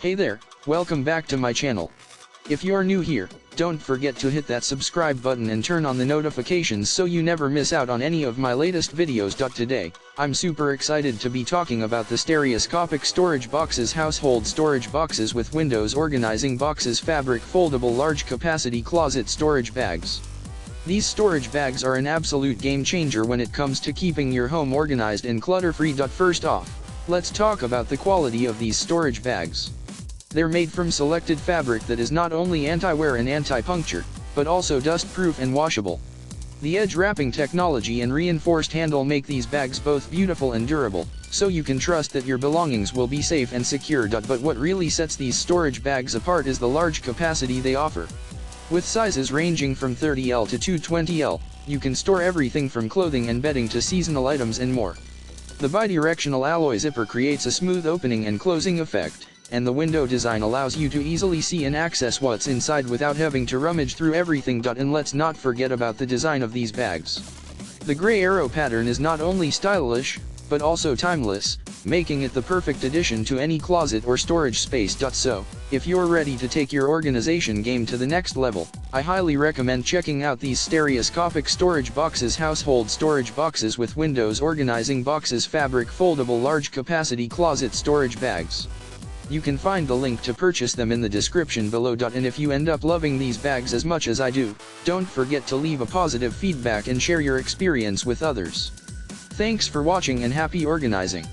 Hey there, welcome back to my channel. If you're new here, don't forget to hit that subscribe button and turn on the notifications so you never miss out on any of my latest videos. Today, I'm super excited to be talking about the Stereoscopic storage boxes, household storage boxes with windows, organizing boxes, fabric, foldable, large capacity closet storage bags. These storage bags are an absolute game changer when it comes to keeping your home organized and clutter-free. First off, let's talk about the quality of these storage bags. They're made from selected fabric that is not only anti-wear and anti-puncture, but also dust-proof and washable. The edge wrapping technology and reinforced handle make these bags both beautiful and durable, so you can trust that your belongings will be safe and secure. But what really sets these storage bags apart is the large capacity they offer. With sizes ranging from 30L to 220L, you can store everything from clothing and bedding to seasonal items and more. The bi-directional alloy zipper creates a smooth opening and closing effect, and the window design allows you to easily see and access what's inside without having to rummage through everything. And let's not forget about the design of these bags. The gray arrow pattern is not only stylish, but also timeless, making it the perfect addition to any closet or storage space. So, if you're ready to take your organization game to the next level, I highly recommend checking out these Stereoscopic storage boxes, household storage boxes with windows, organizing boxes, fabric, foldable, large capacity closet storage bags. You can find the link to purchase them in the description below. And if you end up loving these bags as much as I do, don't forget to leave a positive feedback and share your experience with others. Thanks for watching and happy organizing.